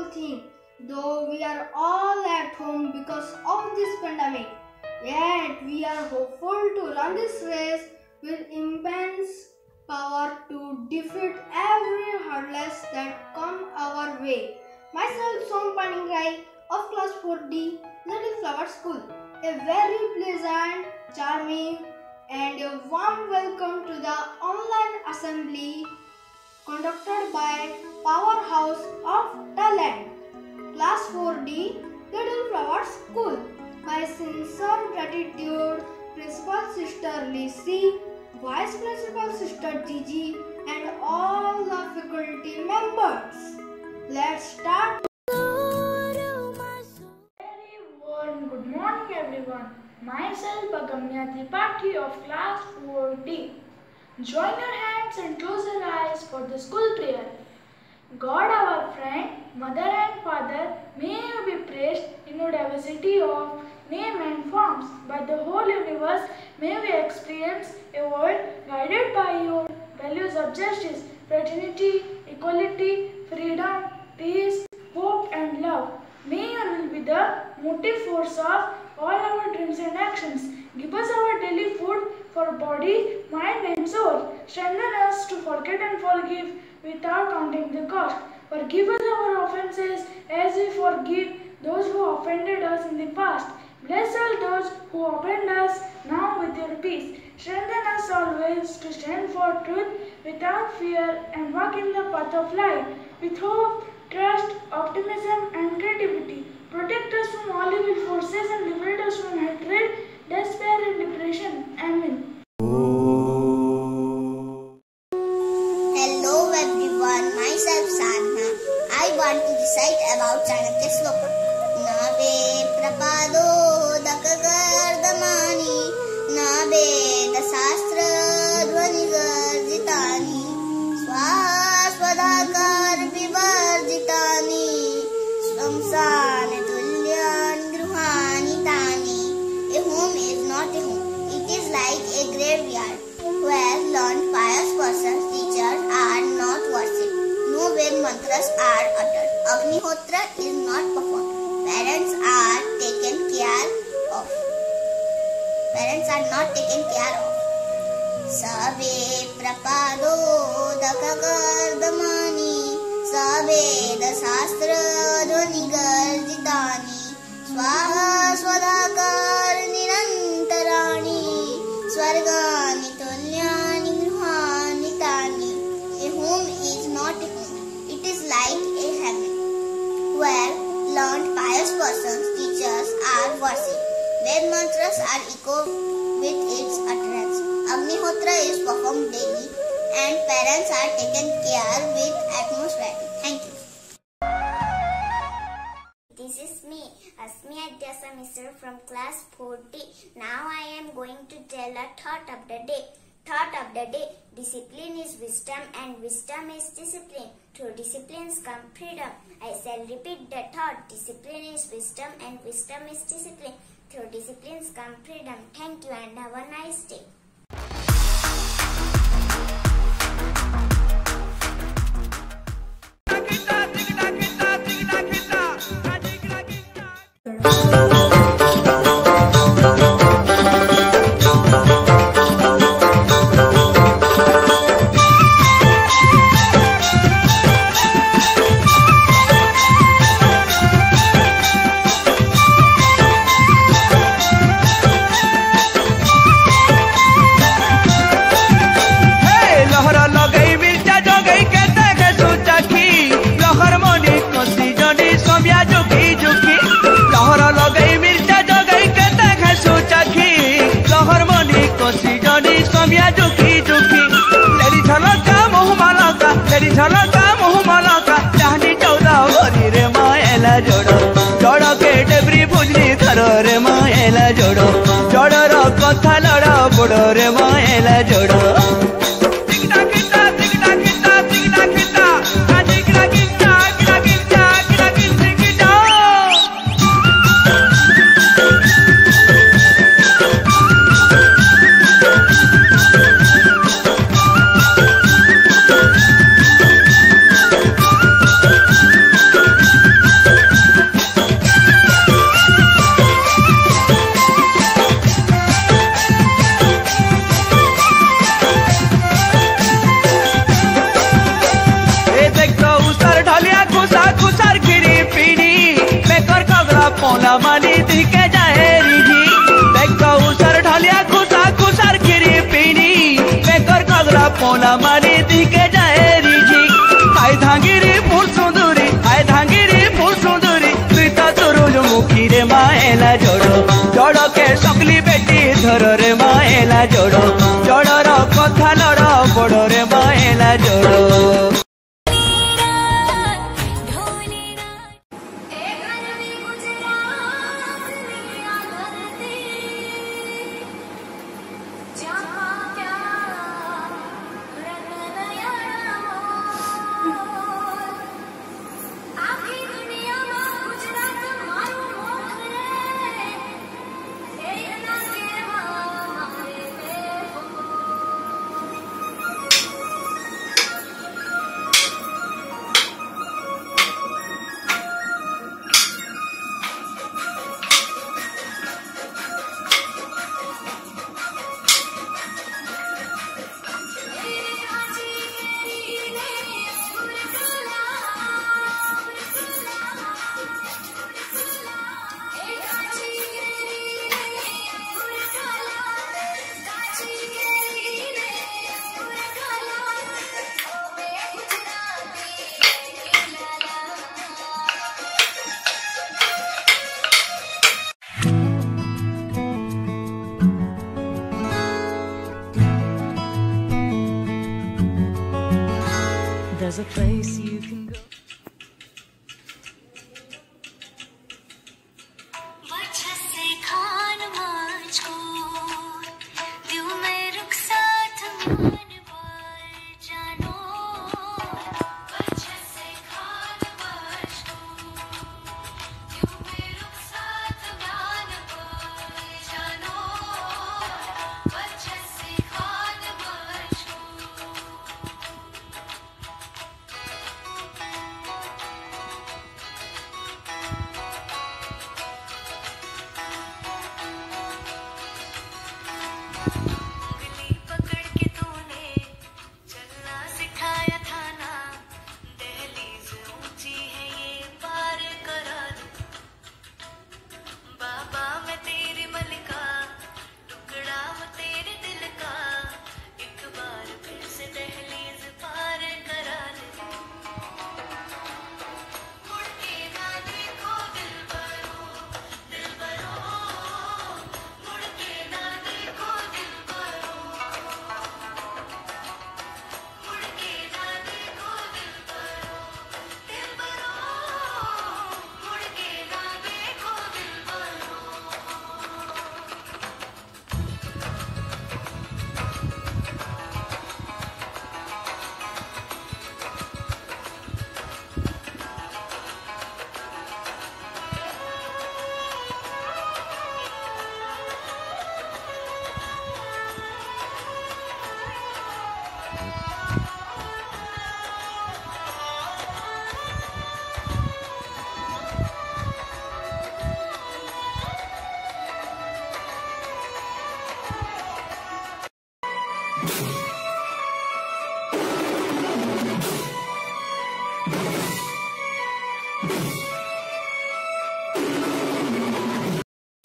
wonderful thing, though we are all at home because of this pandemic. Yet we are hopeful to run this race with immense power to defeat every hurdles that come our way. Myself, Som Paningrai of Class 4D, Little Flower School. A very pleasant, charming, and a warm welcome to the online assembly conducted by Powerhouse of Talent, Class 4D, Little Flower School. My sincere gratitude, Principal Sister Lisi, Vice Principal Sister Gigi, and all the faculty members. Let's start. Very warm good morning, everyone. Myself, Agamya Tripathi of Class 4D. Join your hands and close your eyes for the school prayer. God, our friend, mother and father, may you be praised in your diversity of name and forms. By the whole universe, may we experience a world guided by your values of justice, fraternity, equality, freedom, peace, hope and love. May your will be the motive force of all our dreams and actions. Give us our daily food for body, mind and soul. Strengthen us to forget and forgive without counting the cost. Forgive us our offences as we forgive those who offended us in the past. Bless all those who offend us now with your peace. Strengthen us always to stand for truth without fear and walk in the path of light with hope, trust, optimism and creativity. Protect us from all evil forces and liberate us from hatred, despair and depression. Amen. Hello everyone, myself Sadhana. I want to recite about Chanakya Sloka. Nabe prapado dakagardamani, nabe dasastra dhvanigarjitani, swaswadakar vivarjitani, swamsane tulyan gruhani tani. A home is not a home, it is like a graveyard where learned pious persons, teachers are not worshipped. No Ved mantras are uttered. Agnihotra is not performed. Parents are not taken care of. Sabe prapado dakagardamani, sabe dasastra dhvanigarjitani, swaha swadakar nirantarani, swargani tulyani gruhani tani. A home is not a home, it is like a heaven where learned pious persons, teachers are worshipped. Ved mantras are echoed with its utterance. Agnihotra is performed daily and parents are taken care with utmost gratitude. Thank you. This is me, Asmi Adyasa Misra from Class 4D. Now I am going to tell a thought of the day. Thought of the day: discipline is wisdom and wisdom is discipline. Through disciplines come freedom. I shall repeat the thought: discipline is wisdom and wisdom is discipline. Through disciplines come freedom. Thank you and have a nice day. झलका मुँह मलका चाहनी 14 भरी रे मायला जोड़ो जोड़ो के debris बुझनी धरो रे मायला जोड़ो जोड़ो कथा लड़ा बुड़ो रे मायला जोड़ो पोला माली दिखे जाए रिझी बेक उसर ढलिया खुसा खुसार खिरी पीनी बेकर कगरा पोला माली दिखे जाए रिझी आय धांगिरी फूल सुंदरी आय धांगिरी फूल सुंदरी प्रीता सुरुज मुखी रे माएला जोड़ो जोड़ो के सकली बेटी धर रे माएला जोड़ो जोड़र कथा लड़ बड़ रे माएला जोड़ो। There's a place you can go.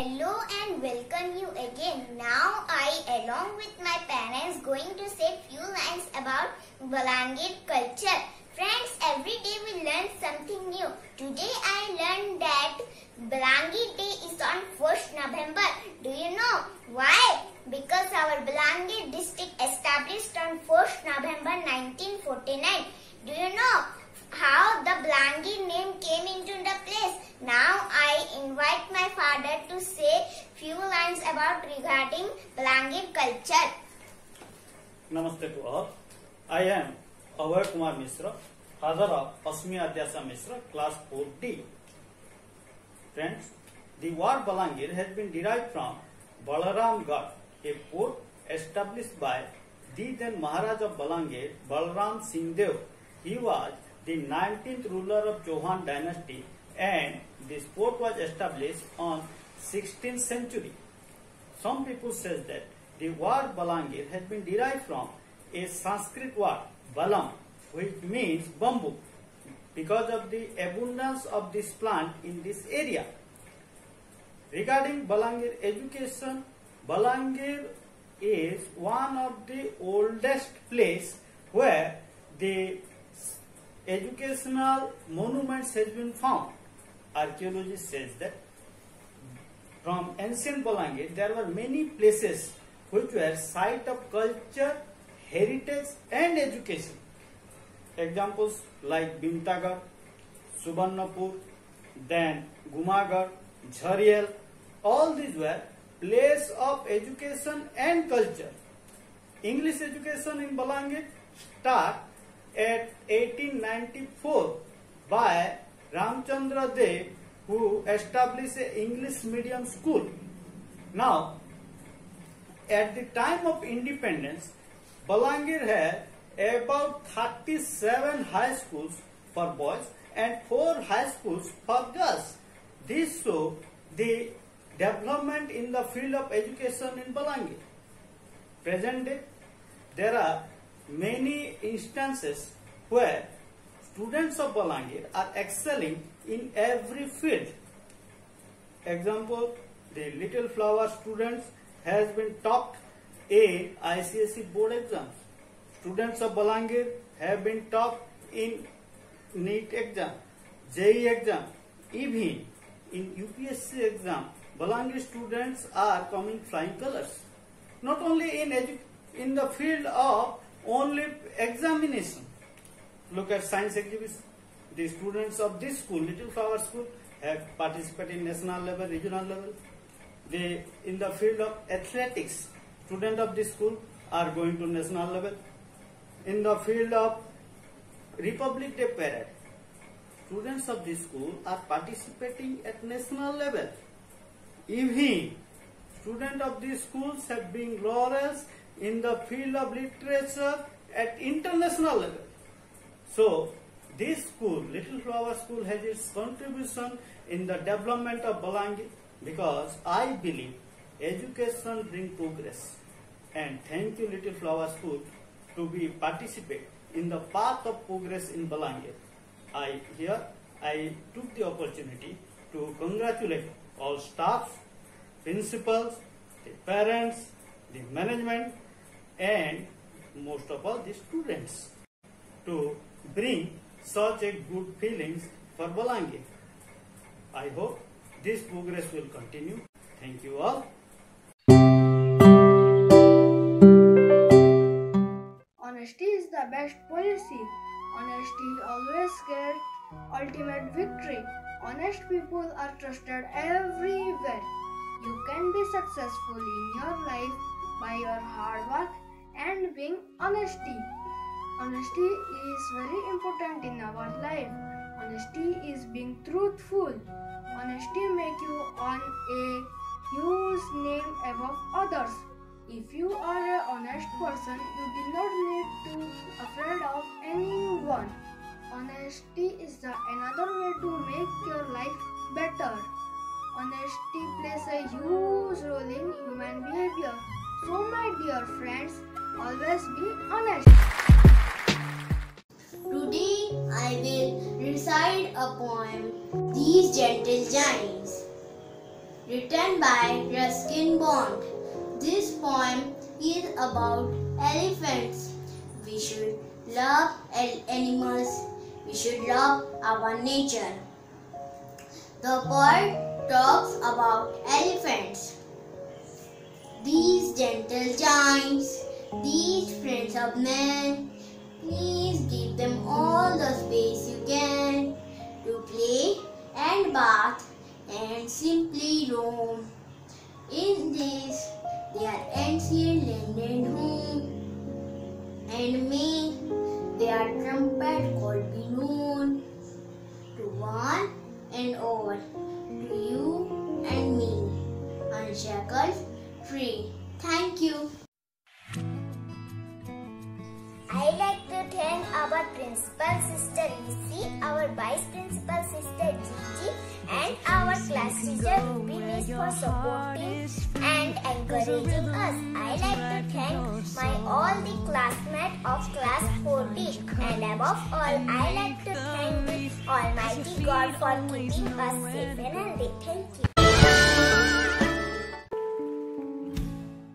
Hello and welcome you again. Now I, along with my parents, going to say few lines about Balangir culture. Friends, every day we learn something new. Today I learned that Balangir Day is on 1st November. Do you know why? Because our Balangir district established on 1st November 1949. Do you know how the Balangir name came into the place? Now I invite my father to say few lines about regarding Balangir culture. Namaste to all. I am Abhay Kumar Mishra, father of Asmi Adyasa Mishra, class 4D. Friends, the word Balangir has been derived from Balaram Garh, a fort established by the then Maharaj of Balangir, Balaram Singh Dev. He was the 19th ruler of Chauhan dynasty, and this fort was established on 16th century. Some people say that the word Balangir has been derived from a Sanskrit word Balam, which means bamboo, because of the abundance of this plant in this area. Regarding Balangir education, Balangir is one of the oldest place where the educational monuments has been found. Archaeology says that from ancient Balangir there were many places which were site of culture, heritage and education. Examples like Bimtagar, Subarnapur, then Gumagar, Jhariyal, all these were place of education and culture. English education in Balangir start at 1894 by Ramchandra Dev, who established an English medium school. Now, at the time of independence, Balangir had about 37 high schools for boys and 4 high schools for girls. This shows the development in the field of education in Balangir. Present day, there are many instances where students of Balangir are excelling in every field. Example, the Little Flower students has been topped in ICSE board exams. Students of Balangir have been topped in NEET exam, JEE exam, even in UPSC exam. Balangir students are coming flying colors. Not only in the field of only examination. Look at science exhibition. The students of this school, Little Flower School, have participated in national level, regional level. They, in the field of athletics, students of this school are going to national level. In the field of Republic Day parade, students of this school are participating at national level. Even students of these schools have been laurels in the field of literature at international level. So, this school, Little Flower School, has its contribution in the development of Balangir, because I believe education brings progress. And thank you, Little Flower School, to be participate in the path of progress in Balangir. I took the opportunity to congratulate all staff, principals, the parents, the management, and most of all the students to bring such a good feelings for Balangir. I hope this progress will continue. Thank you all. Honesty is the best policy. Honesty always gets ultimate victory. Honest people are trusted everywhere. You can be successful in your life by your hard work and being honesty. Honesty is very important in our life. Honesty is being truthful. Honesty makes you earn a huge name above others. If you are an honest person, you do not need to be afraid of anyone. Honesty is another way to make your life better. Honesty plays a huge role in human behavior. So my dear friends, always be honest. Today I will recite a poem, These Gentle Giants, written by Ruskin Bond. This poem is about elephants. We should love animals. We should love our nature. The poet talks about elephants. These gentle giants, these friends of man, please give them all the space you can to play and bath and simply roam. In this, their ancient land and home, and may their trumpet call be known to one and all, to you and me, unshackled free. Thank you. I like to thank our principal sister Lisi, our vice principal sister Gigi, and our class teacher Ruby Miss for supporting and encouraging us. I like to thank all the classmates of class 4D, and above all, I like to thank Almighty God for keeping us safe and healthy. Thank you.